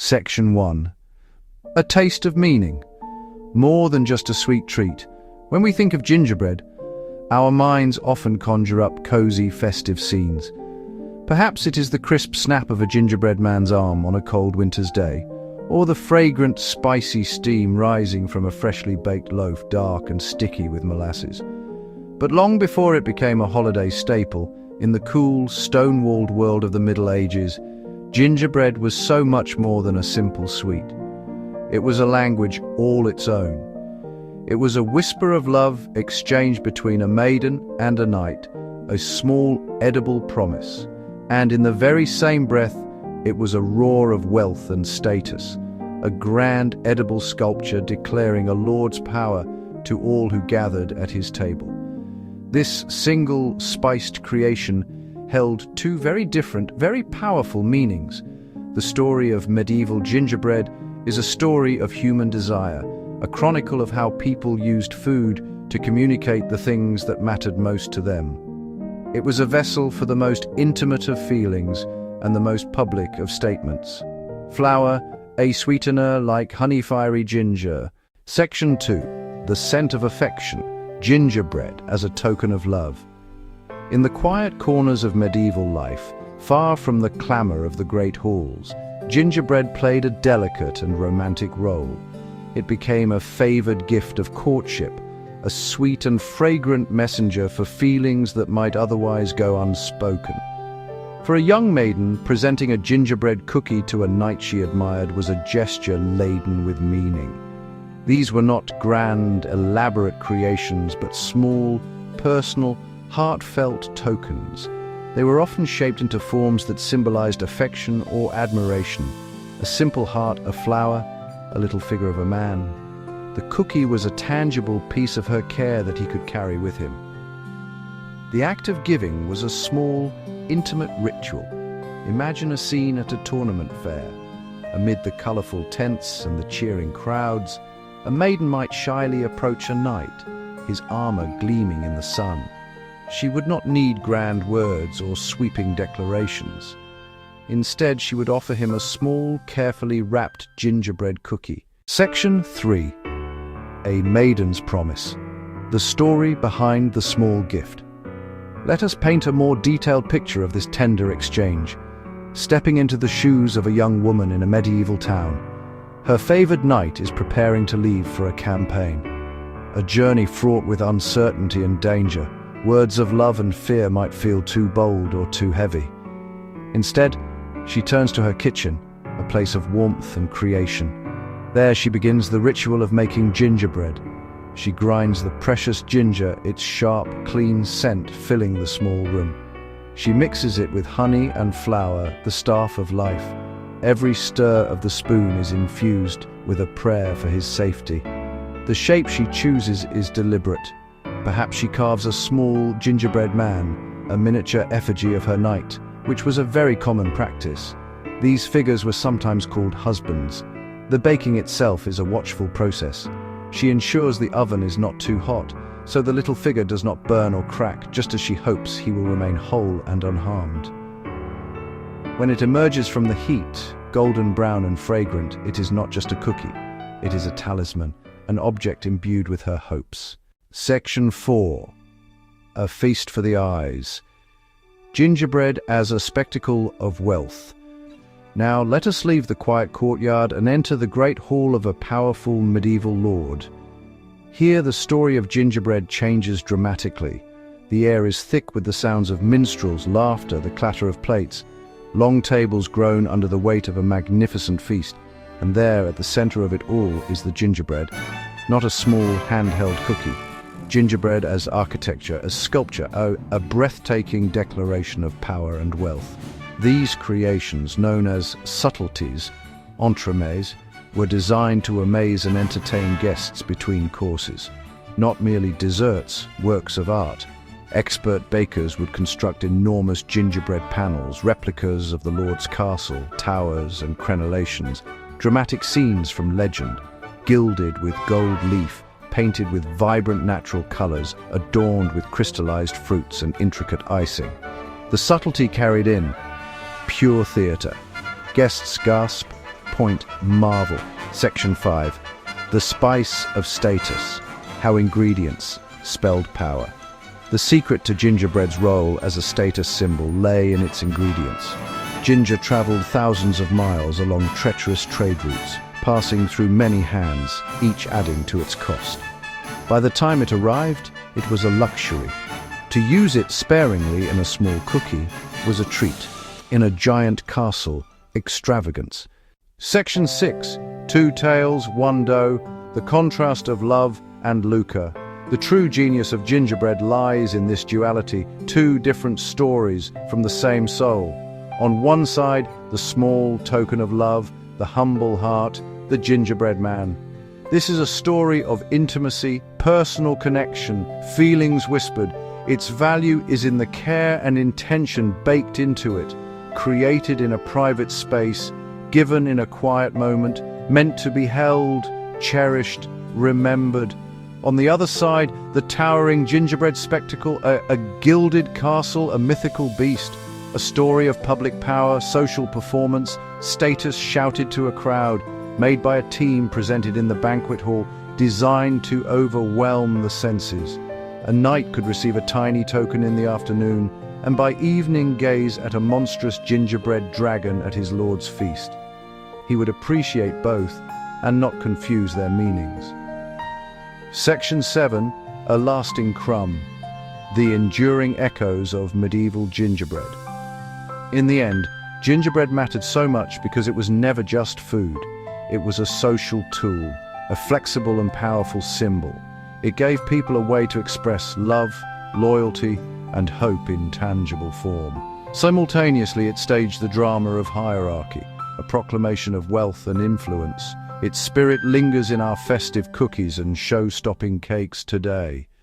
Section 1. A taste of meaning. More than just a sweet treat. When we think of gingerbread, our minds often conjure up cozy, festive scenes. Perhaps it is the crisp snap of a gingerbread man's arm on a cold winter's day, or the fragrant, spicy steam rising from a freshly baked loaf, dark and sticky with molasses. But long before it became a holiday staple, in the cool, stone-walled world of the Middle Ages, gingerbread was so much more than a simple sweet. It was a language all its own. It was a whisper of love exchanged between a maiden and a knight, a small, edible promise. And in the very same breath, it was a roar of wealth and status, a grand, edible sculpture declaring a lord's power to all who gathered at his table. This single, spiced creation held two very different, very powerful meanings. The story of medieval gingerbread is a story of human desire, a chronicle of how people used food to communicate the things that mattered most to them. It was a vessel for the most intimate of feelings and the most public of statements. Flour, a sweetener like honey-fiery ginger. Section 2. The scent of affection. Gingerbread as a token of love. In the quiet corners of medieval life, far from the clamor of the great halls, gingerbread played a delicate and romantic role. It became a favored gift of courtship, a sweet and fragrant messenger for feelings that might otherwise go unspoken. For a young maiden, presenting a gingerbread cookie to a knight she admired was a gesture laden with meaning. These were not grand, elaborate creations, but small, personal, heartfelt tokens. They were often shaped into forms that symbolized affection or admiration. A simple heart, a flower, a little figure of a man. The cookie was a tangible piece of her care that he could carry with him. The act of giving was a small, intimate ritual. Imagine a scene at a tournament fair. Amid the colorful tents and the cheering crowds, a maiden might shyly approach a knight, his armor gleaming in the sun. She would not need grand words or sweeping declarations. Instead, she would offer him a small, carefully wrapped gingerbread cookie. Section 3. A Maiden's Promise. The story behind the small gift. Let us paint a more detailed picture of this tender exchange. Stepping into the shoes of a young woman in a medieval town, her favored knight is preparing to leave for a campaign. A journey fraught with uncertainty and danger. Words of love and fear might feel too bold or too heavy. Instead, she turns to her kitchen, a place of warmth and creation. There she begins the ritual of making gingerbread. She grinds the precious ginger, its sharp, clean scent filling the small room. She mixes it with honey and flour, the staff of life. Every stir of the spoon is infused with a prayer for his safety. The shape she chooses is deliberate. Perhaps she carves a small gingerbread man, a miniature effigy of her knight, which was a very common practice. These figures were sometimes called husbands. The baking itself is a watchful process. She ensures the oven is not too hot, so the little figure does not burn or crack, just as she hopes he will remain whole and unharmed. When it emerges from the heat, golden brown and fragrant, it is not just a cookie. It is a talisman, an object imbued with her hopes. Section 4. A Feast for the Eyes. Gingerbread as a spectacle of wealth. Now let us leave the quiet courtyard and enter the great hall of a powerful medieval lord. Here the story of gingerbread changes dramatically. The air is thick with the sounds of minstrels, laughter, the clatter of plates. Long tables groan under the weight of a magnificent feast, and there at the center of it all is the gingerbread. Not a small handheld cookie. Gingerbread as architecture, as sculpture, a breathtaking declaration of power and wealth. These creations, known as subtleties, entremets, were designed to amaze and entertain guests between courses. Not merely desserts, works of art. Expert bakers would construct enormous gingerbread panels, replicas of the Lord's castle, towers and crenellations, dramatic scenes from legend, gilded with gold leaf, painted with vibrant natural colors, adorned with crystallized fruits and intricate icing. The subtlety carried in, pure theater. Guests gasp, point marvel. Section 5. The spice of status. How ingredients spelled power. The secret to gingerbread's role as a status symbol lay in its ingredients. Ginger traveled thousands of miles along treacherous trade routes, passing through many hands, each adding to its cost. By the time it arrived, it was a luxury. To use it sparingly in a small cookie was a treat. In a giant castle, extravagance. Section 6. Two tales, one dough. The contrast of love and lucre. The true genius of gingerbread lies in this duality, two different stories from the same soul. On one side, the small token of love, the humble heart, the gingerbread man. This is a story of intimacy, personal connection, feelings whispered. Its value is in the care and intention baked into it, created in a private space, given in a quiet moment, meant to be held, cherished, remembered. On the other side, the towering gingerbread spectacle, a gilded castle, a mythical beast, a story of public power, social performance, status shouted to a crowd, made by a team presented in the banquet hall, designed to overwhelm the senses. A knight could receive a tiny token in the afternoon, and by evening gaze at a monstrous gingerbread dragon at his lord's feast. He would appreciate both and not confuse their meanings. Section 7. A lasting crumb. The enduring echoes of medieval gingerbread. In the end, gingerbread mattered so much because it was never just food. It was a social tool, a flexible and powerful symbol. It gave people a way to express love, loyalty, and hope in tangible form. Simultaneously, it staged the drama of hierarchy, a proclamation of wealth and influence. Its spirit lingers in our festive cookies and show-stopping cakes today.